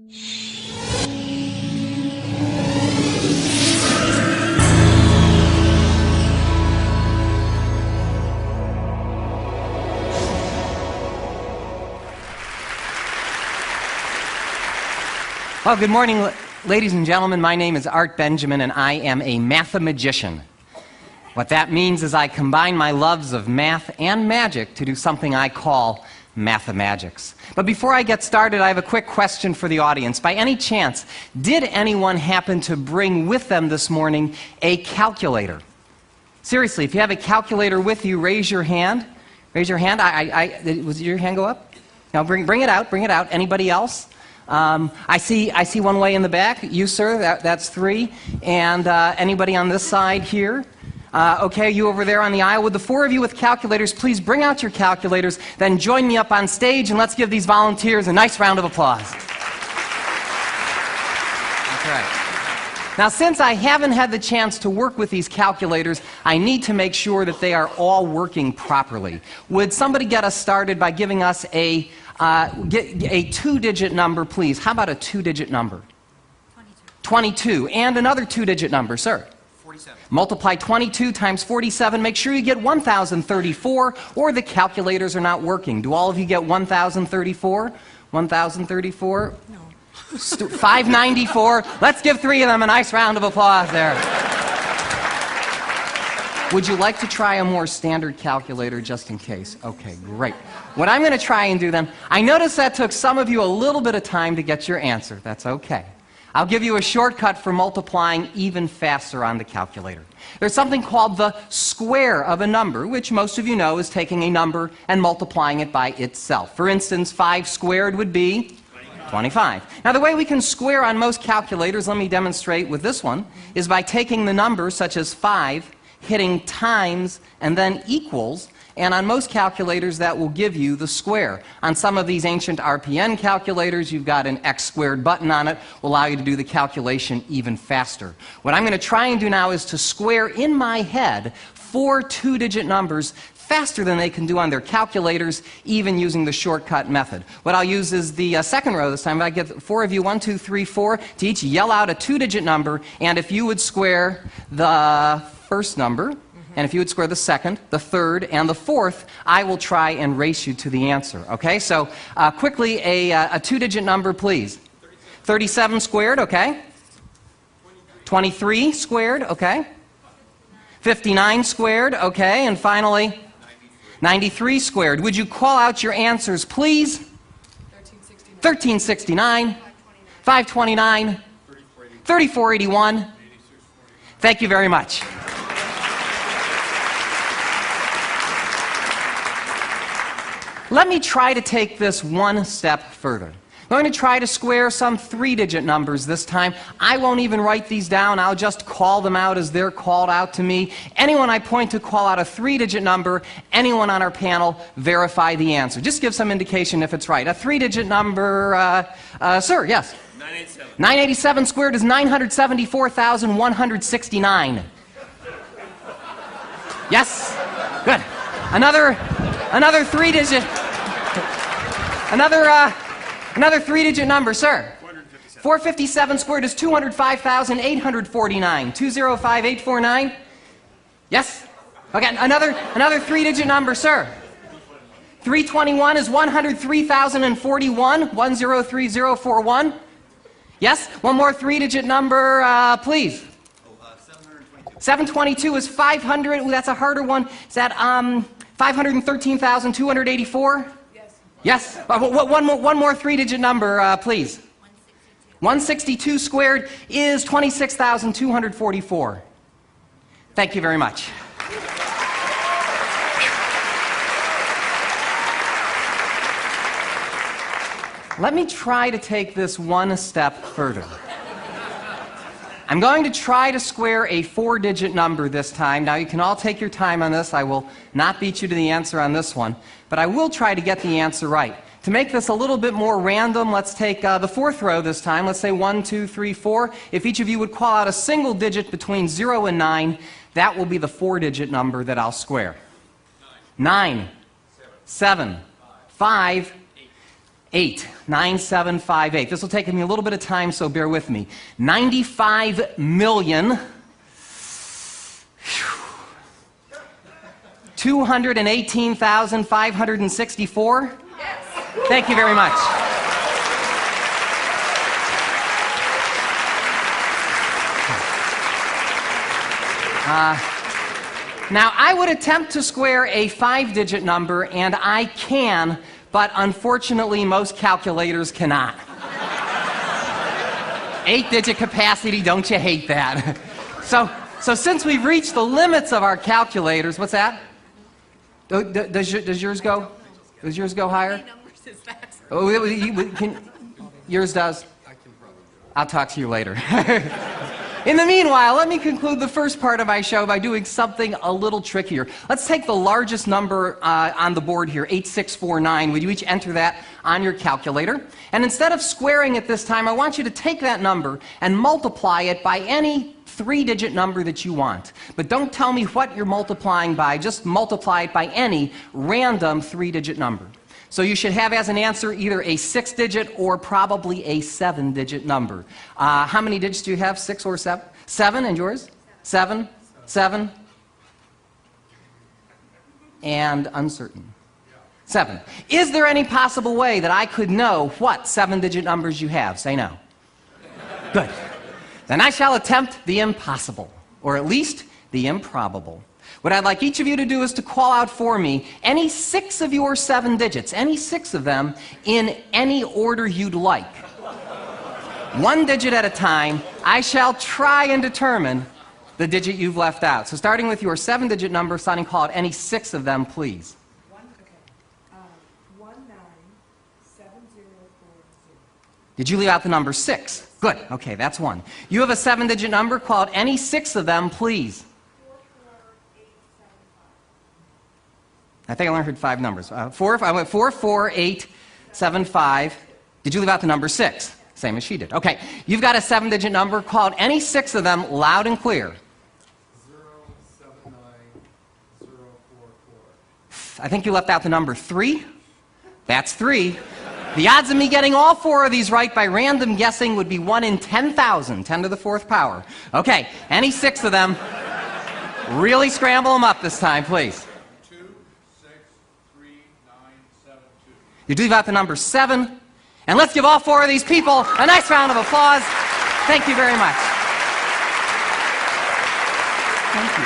Well, good morning, ladies and gentlemen. My name is Art Benjamin, and I am a mathemagician. What that means is I combine my loves of math and magic to do something I call mathemagics. But before I get started, I have a quick question for the audience. By any chance, did anyone happen to bring with them this morning a calculator? Seriously, if you have a calculator with you, raise your hand. Raise your hand. Was your hand go up? Now bring it out. Bring it out. Anybody else? I see one way in the back. You, sir, that's 3. And anybody on this side here? Okay, you over there on the aisle. Would the 4 of you with calculators please bring out your calculators, then join me up on stage, and let's give these volunteers a nice round of applause. That's right. Now, since I haven't had the chance to work with these calculators, I need to make sure that they are all working properly. Would somebody get us started by giving us a 2-digit number, please? How about a 2-digit number? 22. And another 2-digit number, sir? 47. Multiply 22 times 47. Make sure you get 1,034, or the calculators are not working. Do all of you get 1,034? 1,034? No. 594. Let's give 3 of them a nice round of applause there. Would you like to try a more standard calculator just in case? Okay, great. What I'm going to try and do then, I noticed that took some of you a little bit of time to get your answer. That's okay. I'll give you a shortcut for multiplying even faster on the calculator. There's something called the square of a number, which most of you know is taking a number and multiplying it by itself. For instance, 5 squared would be 25. Now, the way we can square on most calculators, let me demonstrate with this one, is by taking the numbers such as 5, hitting times, and then equals, and on most calculators that will give you the square. On some of these ancient RPN calculators, you've got an x squared button on it, will allow you to do the calculation even faster. What I'm going to try and do now is to square in my head 4 2-digit numbers faster than they can do on their calculators, even using the shortcut method. What I'll use is the second row this time. I get 4 of you, 1, 2, 3, 4, to each yell out a 2-digit number, and if you would square the first number, and if you would square the second, the third, and the fourth, I will try and race you to the answer. Okay, so quickly, a 2-digit number, please. 37 squared, okay. 23 squared, okay. 59 squared, okay. And finally, 93 squared. Would you call out your answers, please? 1369, 529, 3481. Thank you very much. Let me try to take this one step further. I'm going to try to square some 3-digit numbers this time. I won't even write these down. I'll just call them out as they're called out to me. Anyone I point to call out a 3-digit number. Anyone on our panel verify the answer. Just give some indication if it's right. A 3-digit number, sir, yes? 987. 987 squared is 974,169. Yes? Good. Another 3-digit. Another 3-digit number, sir. 457 squared is 205,849. 205849. Yes? Okay, another 3-digit number, sir. 321 is 103,041. 103041. Yes? One more 3-digit number, please. 722 is 500. Ooh, that's a harder one. Is that 513,284? Yes. One more 3-digit number, please. 162 squared is 26,244. Thank you very much. Let me try to take this one step further. I'm going to try to square a 4-digit number this time. Now, you can all take your time on this. I will not beat you to the answer on this one, but I will try to get the answer right. To make this a little bit more random, let's take the 4th row this time. Let's say 1, 2, 3, 4. If each of you would call out a single digit between 0 and 9, that will be the 4-digit number that I'll square. 9, 7, 5, 9758. This will take me a little bit of time, so bear with me. 95 million 218,564. Yes. Thank you very much. Now, I would attempt to square a 5-digit number, and I can, but unfortunately, most calculators cannot. 8-digit capacity, don't you hate that? So since we've reached the limits of our calculators, what's that? Does yours go? Does yours go higher? Oh, yours does? I'll talk to you later. In the meanwhile, let me conclude the first part of my show by doing something a little trickier. Let's take the largest number on the board here, 8649. Would you each enter that on your calculator? And instead of squaring it this time, I want you to take that number and multiply it by any 3-digit number that you want. But don't tell me what you're multiplying by, just multiply it by any random 3-digit number. So you should have as an answer either a 6-digit or probably a 7-digit number. How many digits do you have, 6 or 7? 7, and yours? 7, 7, and uncertain. 7. Is there any possible way that I could know what 7-digit numbers you have? Say no. Good. Then I shall attempt the impossible, or at least the improbable. What I'd like each of you to do is to call out for me any 6 of your 7 digits, any 6 of them, in any order you'd like. 1 digit at a time, I shall try and determine the digit you've left out. So starting with your 7-digit number, Sonny, call out any 6 of them, please. 197040. Did you leave out the number 6? Good. Okay, that's 1. You have a 7-digit number, call out any 6 of them, please. I think I only heard 5 numbers. I went 44875. Did you leave out the number 6? Same as she did. Okay, you've got a 7-digit number. Call out any 6 of them loud and clear. 079044. I think you left out the number 3. That's 3. The odds of me getting all 4 of these right by random guessing would be 1 in 10,000, 10 to the 4th power. Okay, any 6 of them. Really scramble them up this time, please. 263972. You do leave out the number 7. And let's give all 4 of these people a nice round of applause. Thank you very much. Thank you.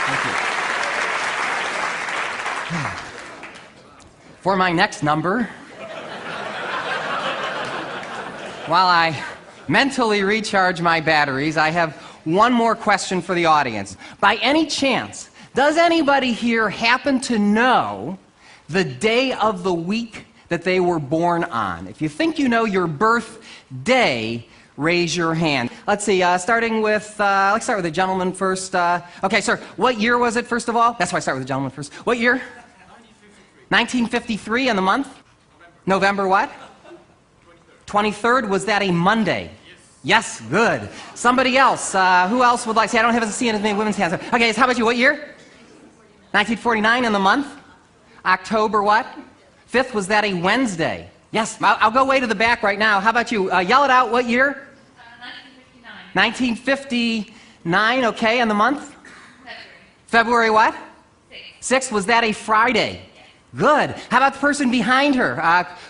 Thank you. For my next number, while I mentally recharge my batteries, I have one more question for the audience. By any chance, does anybody here happen to know the day of the week that they were born on? If you think you know your birthday, raise your hand. Let's see, starting with, let's start with the gentleman first. Okay, sir, what year was it, first of all? That's why I start with the gentleman first. What year? 1953, and the month? November what? 23rd. Was that a Monday? Yes, good. Somebody else, who else would like to say? I don't have to see any women's hands. Okay, so how about you? What year? 1949, and the month? October what? 5th, was that a Wednesday? Yes, I'll go way to the back right now. How about you? Yell it out. What year? 1959. 1959, okay, and the month? February what? 6th, was that a Friday? Good. How about the person behind her?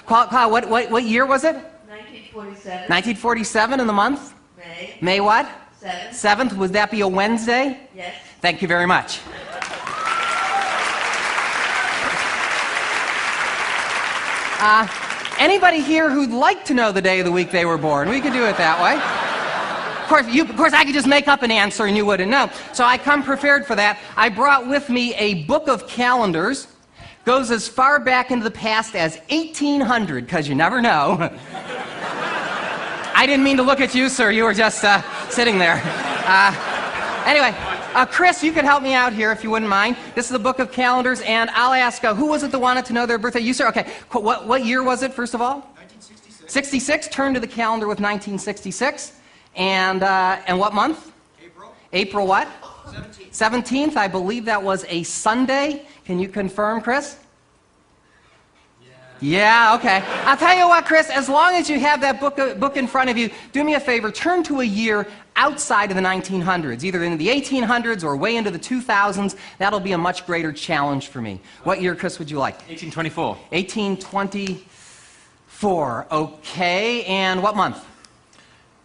What year was it? 1947. 1947, and the month? May. May what? 7th. 7th, would that be a Wednesday? Yes. Thank you very much. Anybody here who'd like to know the day of the week they were born? We could do it that way. Of course, I could just make up an answer and you wouldn't know. So I come prepared for that. I brought with me a book of calendars. Goes as far back into the past as 1800, because you never know. I didn't mean to look at you, sir. You were just sitting there. Anyway, Chris, you could help me out here if you wouldn't mind. This is the book of calendars, and I'll ask, who was it that wanted to know their birthday? You, sir? Okay. What year was it, first of all? 1966. 66. Turn to the calendar with 1966. And what month? April. April what? 17th. 17th. I believe that was a Sunday. Can you confirm, Chris? Yeah. Yeah, okay. I'll tell you what, Chris, as long as you have that book in front of you, do me a favor, turn to a year outside of the 1900s, either into the 1800s or way into the 2000s. That'll be a much greater challenge for me. What year, Chris, would you like? 1824. 1824, okay. And what month?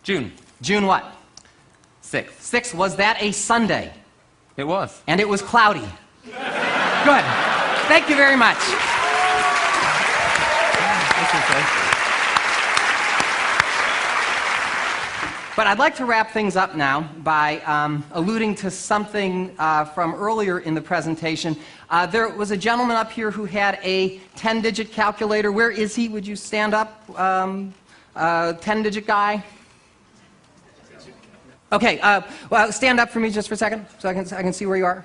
June. June what? 6th. 6th. Was that a Sunday? It was. And it was cloudy. Good. Thank you very much. But I'd like to wrap things up now by alluding to something from earlier in the presentation. There was a gentleman up here who had a 10-digit calculator. Where is he? Would you stand up? 10-digit guy? Okay, well, stand up for me just for a second so I can see where you are.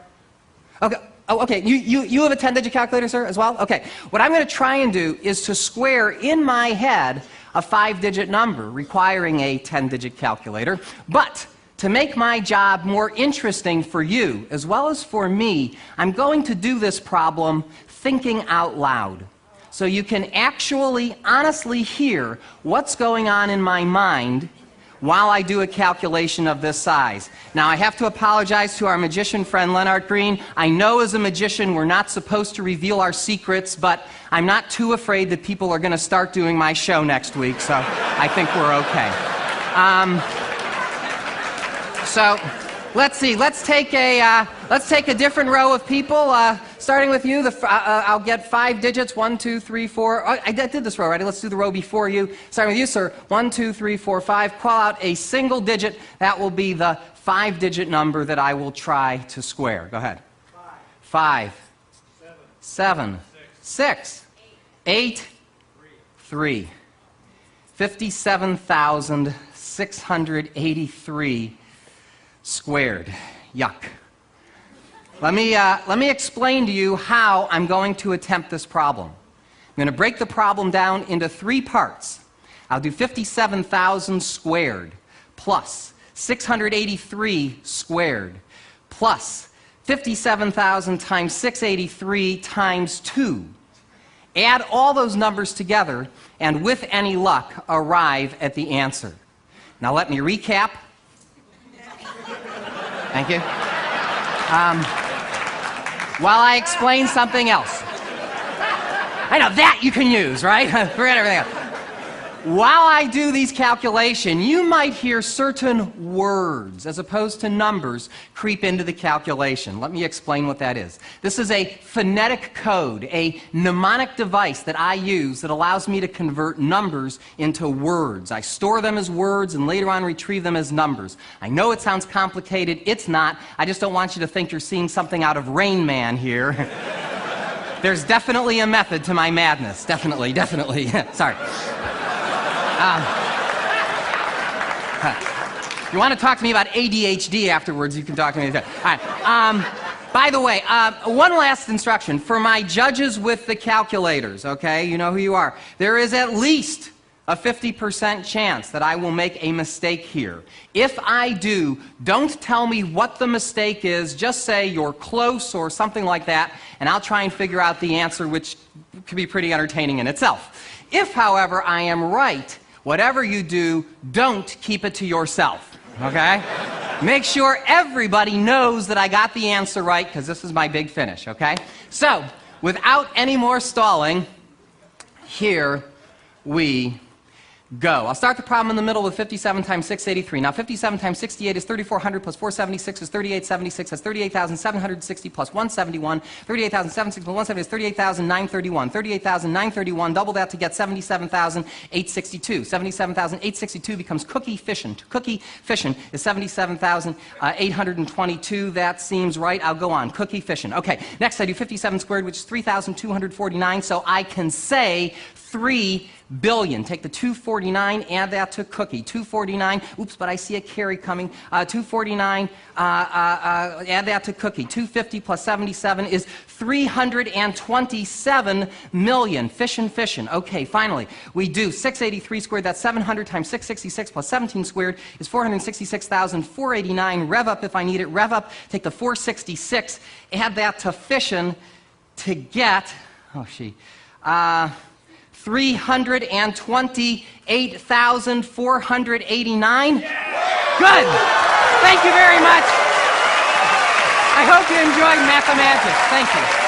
Okay. Oh, okay. You have a 10-digit calculator, sir, as well? Okay. What I'm going to try and do is to square in my head a 5-digit number requiring a 10-digit calculator. But to make my job more interesting for you as well as for me, I'm going to do this problem thinking out loud. So you can actually honestly hear what's going on in my mind while I do a calculation of this size. Now, I have to apologize to our magician friend Leonard Green. I know as a magician we're not supposed to reveal our secrets, but I'm not too afraid that people are going to start doing my show next week, so I think we're okay. So let's see. Let's take a different row of people. Starting with you, I'll get 5 digits. 1, 2, 3, 4. Oh, I did this row already. Let's do the row before you. Starting with you, sir. 1, 2, 3, 4, 5. Call out a single digit. That will be the 5-digit number that I will try to square. Go ahead. 5, 7, 6, 8, 3. 57,683 squared. Yuck. Let me explain to you how I'm going to attempt this problem. I'm going to break the problem down into 3 parts. I'll do 57,000 squared plus 683 squared plus 57,000 times 683 times 2. Add all those numbers together and with any luck arrive at the answer. Now let me recap. Thank you. While I explain something else. I know, that you can use, right? Forget everything else. While I do these calculations, you might hear certain words, as opposed to numbers, creep into the calculation. Let me explain what that is. This is a phonetic code, a mnemonic device that I use that allows me to convert numbers into words. I store them as words and later on retrieve them as numbers. I know it sounds complicated. It's not. I just don't want you to think you're seeing something out of Rain Man here. There's definitely a method to my madness. Definitely. Sorry. You want to talk to me about ADHD afterwards, you can talk to me. All right. By the way, one last instruction. For my judges with the calculators, okay, you know who you are. There is at least a 50% chance that I will make a mistake here. If I do, don't tell me what the mistake is. Just say you're close or something like that, and I'll try and figure out the answer, which could be pretty entertaining in itself. If, however, I am right, whatever you do, don't keep it to yourself, okay? Make sure everybody knows that I got the answer right, because this is my big finish, okay? So, without any more stalling, here we go. I'll start the problem in the middle with 57 times 683. Now, 57 times 68 is 3,400 plus 476 is 3,876. That's 38,760 plus 171. 38,760 plus 170 is 38,931. 38,931, double that to get 77,862. 77,862 becomes cookie fission. Cookie fission is 77,822. That seems right. I'll go on. Cookie fission. Okay, next I do 57 squared, which is 3,249. So I can say 3 billion. Take the 249, add that to cookie. 249, oops, but I see a carry coming. 249, add that to cookie. 250 plus 77 is 327 million. Fission. Okay, finally, we do 683 squared. That's 700 times 666 plus 17 squared is 466,489. Rev up if I need it. Rev up, take the 466, add that to fission to get, 328,489. Good. Thank you very much. I hope you enjoyed Mathemagic. Thank you.